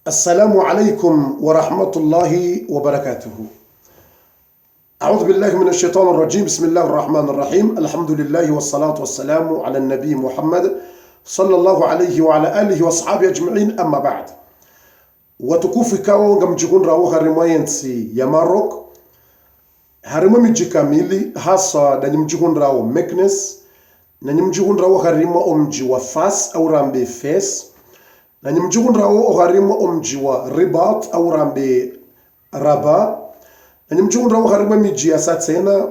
السلام عليكم ورحمة الله وبركاته. أعوذ بالله من الشيطان الرجيم. بسم الله الرحمن الرحيم. الحمد لله والصلاة والسلام على النبي محمد صلى الله عليه وعلى آله وصحابه أجمعين. أما بعد, watukufu ikawa ngamjikun rawo harimo yensi ya Maroc, harimo miji kamili hasa da mjikun rawo Meknes, na mjikun rawo harimo omji wa Fas au rambe Fes, na mjikun rawo harimo omji wa Ribat au rambe Rabat, na mjikun rawo harimo miji ya Satena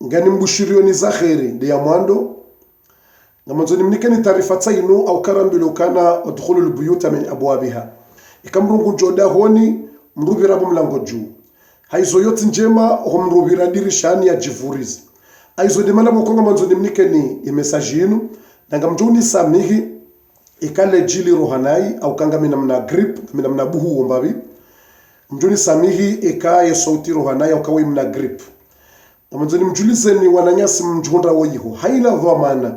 ngani mbushirio ni zakhiri de ya mwando. Ngamanzoni mnikeni taarifa tsainu au karambilo kana udkhulul buyuta min abwabiha, ikamrungu joda honi mrubira mlango juu haizo yote njema homrubira dirishani ya jivurizi aizo demana bokonga manzoni mnikeni imesaji yinu nanga mjuni samihi ikale jili rohanai au kanga minamna grip minamna buhu ombabi mjuni samihi ikaye sauti rohanai au kawe mna grip manzoni mjulizeni wananyasi mjunda woyiho haina dhamana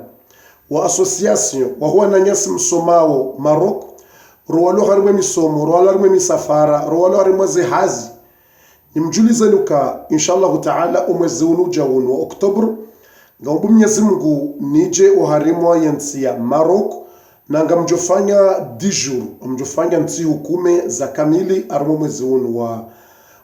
wa association wa huwa nanyasi msomao Maroc roalo harimo misomo roalo harimo misafara roalo harimo zihazi ni mjulizeni inshallah taala umwezi unuja wa Oktober ngombu Mwenyezi Mungu nije oharimo yensi ya Maroc na ngamjofanya 10 jours mjofanya nti hukume za kamili arimo mwezi wa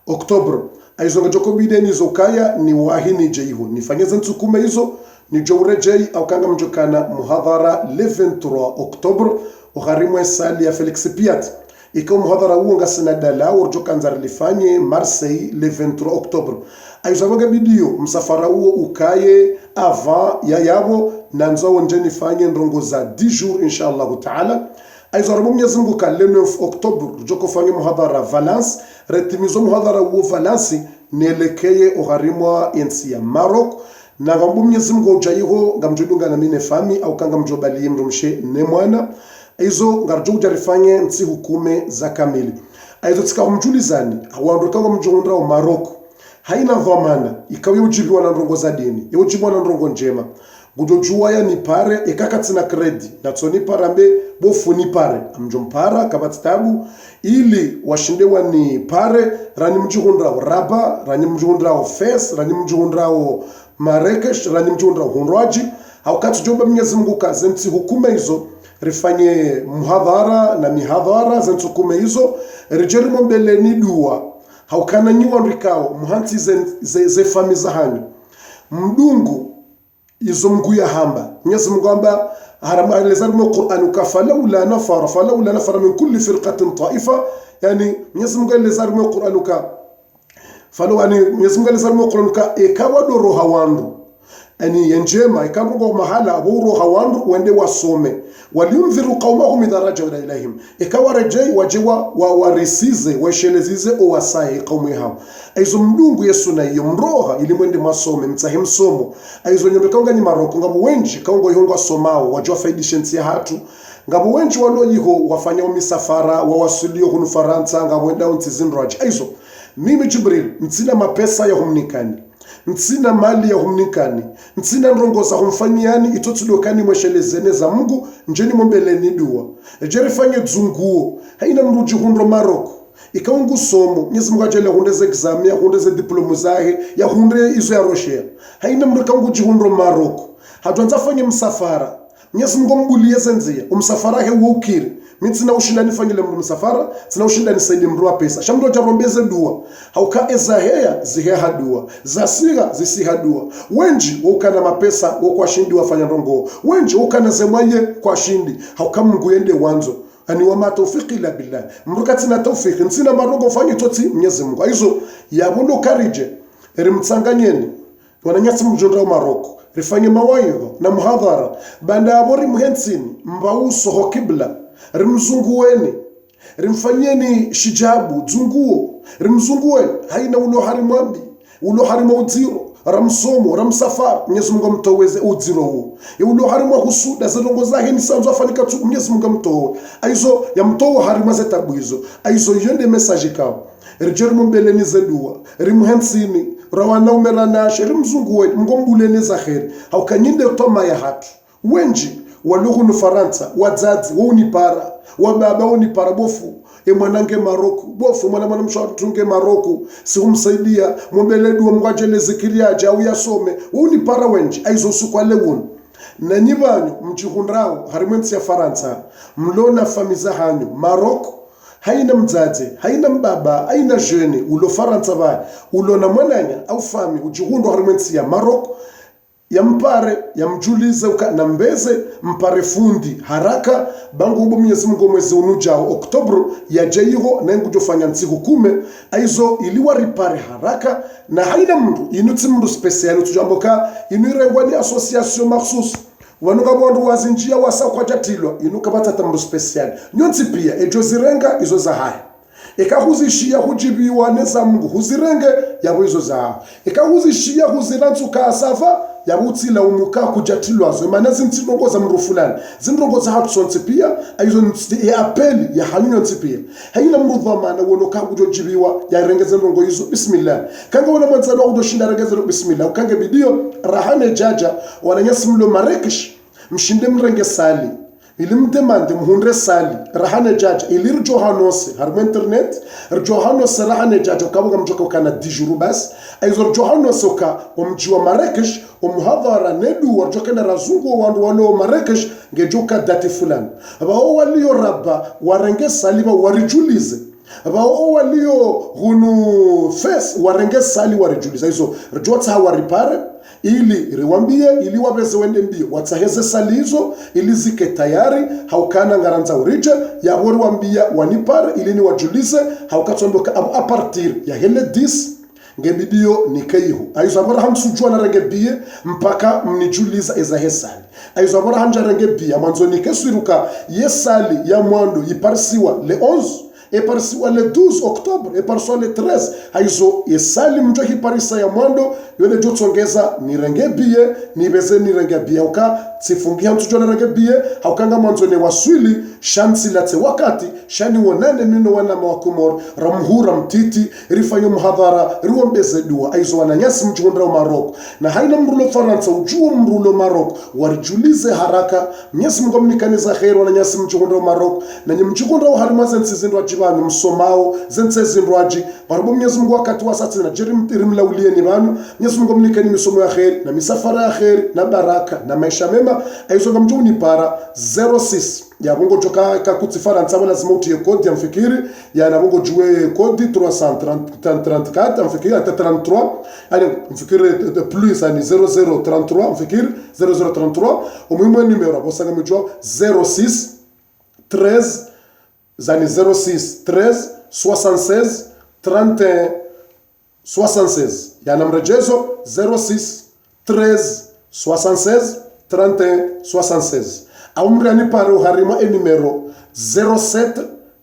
Oktober aizo ngajoko bideni zokaya ni wahini jeiho nifanyeze ntukume hizo ni jowrejei au kanga mjokana muhadhara le 23 Oktober uharimwe sali ya Felix Piat ikaw muhadhara huo ngasina dala urjokanzar lifanye Marseille le 23 Oktober aizawaga bidio msafara huo ukaye avant ya yabo na nzo njeni fanye ndongo za 10 jours inshallah taala aizarabo Mwenyezi Mungu ka le 9 Oktober joko fanye muhadhara Valence retimizo muhadhara huo Valence nelekeye uharimwa yensi ya Maroc na ngambu Mwenyezi Mungu ujayiho ngamjudunga na mine fami au kanga mjobali mrumshe ne mwana aizo ngarjo ujarifanye nsi hukume za kamili aizo tsika mjulizani awandoka mjondra wa Maroc haina dhamana ikawe ujibiwa na ndongo za dini ujibiwa na ndongo njema gujojua ya ni pare ekakatsina kredi na tsoni parambe bofu ni pare amjompara kabatitabu ili washindewa ni pare rani mjihundra wa Rabat rani mjihundra wa Fes rani mjihundra wa Marrakesh rani mjihundra wa Hunraji haukati joba Mwenyezi Mungu kazenti hukume hizo rifanye muhadhara na mihadhara zentu hukume hizo rijerimo mbele ni dua haukana nyiwa rikao muhanti ze fami za hanyu mdungu izo mgu ya hamba Mwenyezi Mungu amba harama elezarimo Qur'an ukafalaula nafara min kulli firqatin ta'ifa yani Mwenyezi Mungu elezarimo Qur'an falawani Mwenyezi Mungu elezarimo Qur'an ikawa do roha wandu ani yenjema ikamungo mahala aburu hawandu wende wasome waliumdhiru qaumahum idha rajau ilaihim ikawa rejei wajiwa warisize washelezize owasaye qaumu hao aizo mdungu Yesu na iyo mroha ili mwende masome mtsahi somo aizo nyombekonga ni Maroko ngabo wenji kaungo yongo somao wajwa faidishensi ya hatu ngabo wenji waloyiho wafanya misafara wawasilio hunu Faransa ngabo wenda untizinraji aizo mimi Jibril ntsina mapesa ya humnikani ntsina mali ya humnikani ntsina ndongo za humfanyiani itotulokani mweshelezene za Mungu njeni mombeleni dua jerifanye dzunguo haina mruji hundro Maroc ikaungu somo Mwenyezi Mungu ajele hundeze exam ya hundeze diplomu zahe ya hunde izo ya Roshia haina mrukangu jihundro Maroc hatuanza fanye msafara Mwenyezi Mungu mbulie zenzia umsafara he ukiri mitsina ushindani fanyile mru msafara tsina ushindani saidi mru wa pesa shamdo jarombeze dua hauka ezaheya ziheha dua zasiga zisiha dua wenji ukana mapesa kwa shindi wafanya ndongo wenji ukana zemwaye kwa shindi hauka Mungu yende wanzo ani wa matawfiki la billah mrukati na tawfiki ntsina marongo fanyi toti Mwenyezi Mungu aizo yabundo karije erimtsanganyeni wananyatsi mjondra wa Maroc rifanye mawaidho na muhadhara banda abori muhensini mbauso hokibla rimzunguweni rimfanyeni shijabu dzunguo rimzunguweni haina ulo harimwambi ulo harimo udziro ramsomo ramsafara Mwenyezi Mungu mtoweze udziro huo ulo harimo husuda zalongo zahe ni sanzo afanika tu Mwenyezi Mungu mtowe aizo ya mtowo harimo zetabu hizo aizo yende message kao rijerimo mbeleni zedua rimhensini rawana umerana rimzunguweni mgombuleni zakheri haukanyinde utoma ya hatu wenji walugu Faransa wazazi unipara wababa unipara bofu mwanange Maroko bofu mwana mshatunge Maroko si umsaidia mbeledu mngajele zikiriaje au yasome unipara wenji aizo sukwale wonu na nyibanyu mchihundrao harimensi ya Faransa mlona famiza hanyu Maroko haina mzazi haina mbaba haina jene ulo Faransa ba ulo na mwananya au fami ujihundo harimensi ya Maroko ya mpare ya mjulize na mbeze mpare fundi haraka bangu ubo Mwenyezi Mungu mwezi unujao Oktobro ya jeiho na ngujofanya nsiku 10 aizo iliwa ripare haraka na haina mndu inuti mndu special tujamboka inirengwani association maksus wanuka bondu wazinjia wasa kwa jatilwa inuka batata mndu special nyonzi pia ejo zirenga izo za haya ekahuzishia hujibiwa neza Mungu huzirenge yabo izo za ekahuzishia huzirantuka asafa yabutsila umuka kujatilwa zo mana zintinongo za mru fulani zinrongo za hatsonse pia aizo ya apeli ya halinyo pia hayina mrudhamana wonoka kujojibiwa ya rengeze ndongo izo bismillah kanga wona mwanzalo kudoshinda rengeze bismillah ukange bidio rahane jaja wananyasi mlo Marrakesh mshinde mrenge sali ilimdemande muhundre sali rahane jaja ilir Johanose har internet Johanose rahane jaja kabuga mjoka kana dijuru bas aizo Johanose ka umjiwa Marrakesh umuhadhara nedu warjoka na razungu wandu wano Marrakesh ngejoka dati fulani abao walio raba warenge sali ba warijulize abao walio hunu face warenge sali warijulize aizo rjota waripare ili riwambie ili wabeze wende mbio wataheze salizo ili zike tayari haukana ngaranza urija ya wori wambia wanipare ili ni wajulize haukatondoka a partir ya hele 10 ngebidio nikaihu aizo abora hamsujua na renge bie mpaka mnijuliza eza hesali aizo abora hanja renge bie manzo nikesuiruka yesali ya mwando iparsiwa le 11 et par le 12 octobre et par le 13 aizo yesali mjo hiparisa ya mwando yone jotongeza ni renge bie ni beze ni renge bie uka sifungia mtujo na renge bie haukanga mwanzo ne waswili shansi late wakati shani wonane mino wana mawakumor ramhura mtiti rifanyo muhadhara riwombeze dua aizo wananyasi mjundra Maroko na haina mrulo Faransa ujuo mrulo Maroko warijulize haraka Mwenyezi Mungu mnikaniza kheri wananyasi mjundra Maroko na nyimjundra harimaze nsizindwa jibani msomao zense zindwaji barabo Mwenyezi Mungu wakati wasati na jirimlaulie ni banu Mwenyezi Mungu mnikani misomo ya kheri na misafara ya kheri na baraka na maisha mema aizo ngamjuni para 06 ya bongo joka kakutsi Faransa lazima utie kodi ya mfikiri ya na bongo jue kodi 334 mfikiri ata 33 ali mfikiri plus ani 0033 mfikiri 0033 umuhimu numero bosanga mjua 06 13 zani 06 13 76 31 76 ya namrejezo 06 13 76 31 76 Aumriani paro harima e numero 07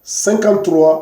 53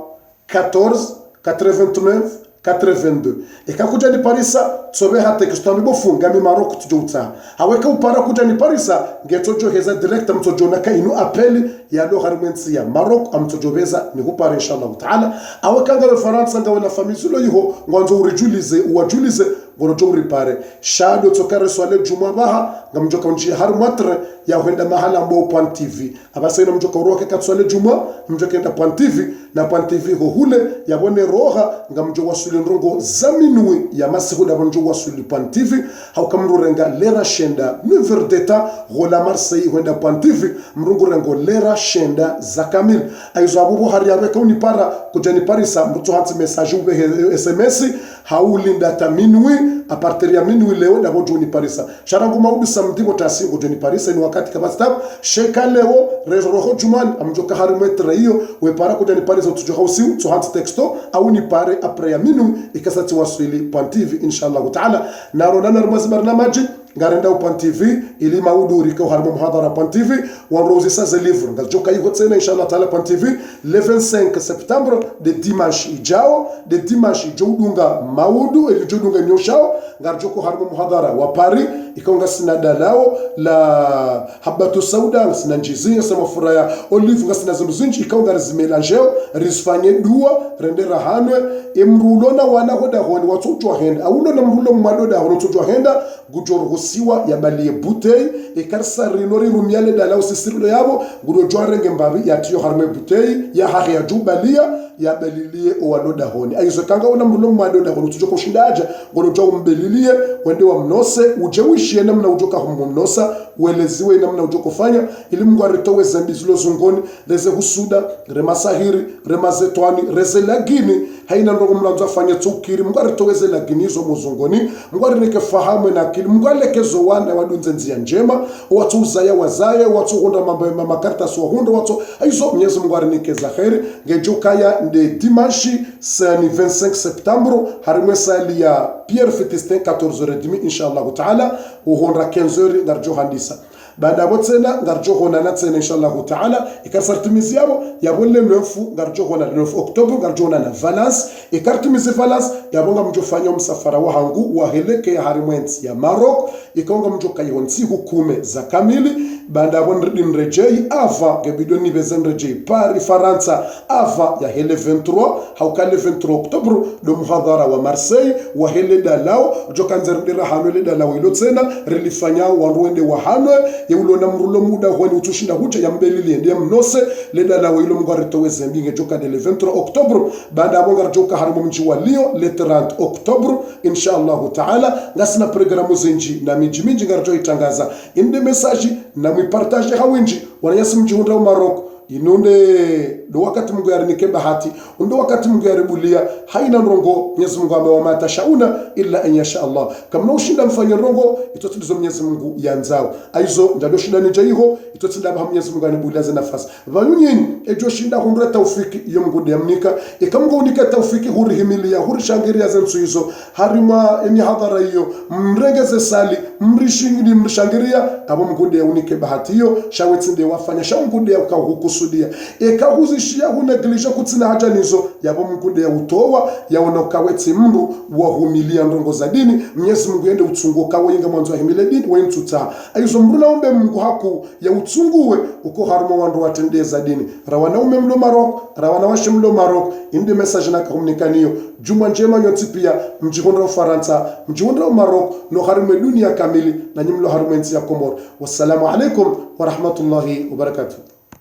14 89 82 ekakuja ni parisa tsobe hate kustambi bofunga mi Maroko tujouta aweka upara kuja ni parisa ngetojo heza direct mtojo na kainu apeli ya lo harmensi ya Maroko amtojobeza ni kupara inshallah taala aweka ngalo Faransa ngawe na famisulo yiho ngwanzo urijulize uwajulize ngorojo uripare shado tokare swale juma baha ngamjoka nji har matre ya huenda mahala mbo Point TV abasa ina mjoka uroke katswale juma mjoka enda Point TV na Point TV ho hule ya bone roha ngamjo wasuli ndrongo zaminui ya masiku da bonjo wasuli Point TV haukamrurenga lera shenda never deta rola Marseille huenda Point TV mrungu rengo lera shenda za kamil aizo abubu hari yabeka unipara kujani parisa mtu hati message ube SMS haulinda taminui a partir ya minui leo na bonjo uniparisa sharangu maudu samedi motasingo joni parisa ni wakati kabastab sheka leo roho jumani amjoka harimetre hiyo we para kujani parisa tujoka usiu tuhanti texto au ni pare apre ya minui ikasati waswili Point TV inshallah taala na ronana rumazi barnamaji ngarenda Point TV ili maudu rika harimo muhadhara Point TV wanrozi sa livre ngajoka yuko tsena inshallah taala Point TV le 25 septembre de dimanche ijao de dimanche jodunga maudu ili jodunga nyoshao ngarjoko harimo muhadhara wa Paris ikaonga sina dalao la habatu sauda sina njizi sama furaya olive ngasina zinji ikaonga rizimelangeo risfanye dua rendera hanwe emrulona wana hoda honi watujwa henda aulo na mrulo mmadoda hono tujwa henda gujorhusiwa ya balie butei ikarsa rinori rumiale dalao sisirlo yabo gudo jwarenge mbabi yatiyo harme butei ya hari ya jubalia ya belilie owadoda honi aizo kanga una mrulo mmadoda hono tujwa kushindaja gono jwa umbelilie wende wa mnose ujewishi namna ujoka humnosa ueleziwe namna ujoko fanya ili Mungu aritowe zambi zilo zungoni leze husuda remasahiri remazetwani reze lagini haina ndongo mlanzo afanye tukiri Mungu aritowe ze lagini zo muzungoni Mungu arinike fahamu na akili Mungu alekezo wana wadunze nzia njema watu uzaya wazaya watu hunda makarta suwa hunda watu aizo Mwenyezi Mungu arinike za kheri ngejukaya nde dimanche sani 25 septembre harimwe sali ya Pierre Fetistin 14h30 inshallah taala uhonra 15h ngarjo handisa baada ya tena ngarjo hona na tena inshallah taala ikarsartimizi yabo le 9 ngarjo hona 9 Oktoba ngarjo na Valence ikartimizi Valence yabonga mjofanya msafara wa hangu wa heleke ya harimwensi ya Maroc ikaonga mjokayonsi hukume za kamili baada ya nrejei ava gebido ni bezenrejei Paris Faransa ava ya hele 23 haukale 23 Oktoba do muhadhara wa Marseille wa hele dalao jokanzerdira hano le dalao ilo tena relifanya wanruende wa hano yeulona mrulo muda honi utushinda huja ya mbelili ndiye mnose le dalao ilo mgarito wezembinge joka de 23 Oktoba baada ya bonga joka harimo mji wa Lyon le 30 Oktoba inshallah taala ngasina programu zenji na miji ngarjo itangaza inde message na mwipartage hawinji wananyasi mjihunda wa Maroc inunde do wakati Mungu yarinike bahati undo wakati Mungu yaribulia haina rongo Mwenyezi Mungu amewamata shauna illa an yasha Allah kama ushinda mfanye rongo itotizo Mwenyezi Mungu yanzao aizo njado shinda nije hiho itotinda ba Mwenyezi Mungu anibulia za nafasi vanyunyi ejo shinda hundra tawfiki yo Mungu demnika ikamungu unika tawfiki hurihimilia hurishangiria zensu hizo harima eni hadhara hiyo mrengeze sali mrishingini mrishangiria abo Mungu de unike bahati hiyo shawetsinde wafanya shamungu de ukahukusudia ekahuzishia hunegilisha kutsina haja nizo yabo Mungu ya utowa ya onokawetse mndu wahumilia ndongo za dini Mwenyezi Mungu yende utsunguka wenga mwanzo wa himile dini wentuta aizo mndu naombe Mungu haku ya utsunguwe uko harmo wandu watende za dini rawana ume mlo Maroc rawana washe mlo Maroc indi message na komunikaniyo juma njema nyoti pia mjihunda wa Faransa mjihunda wa Maroc no harimo dunia kamili na nyimlo harimo ya Komoro wassalamu alaikum wa rahmatullahi wa barakatuh.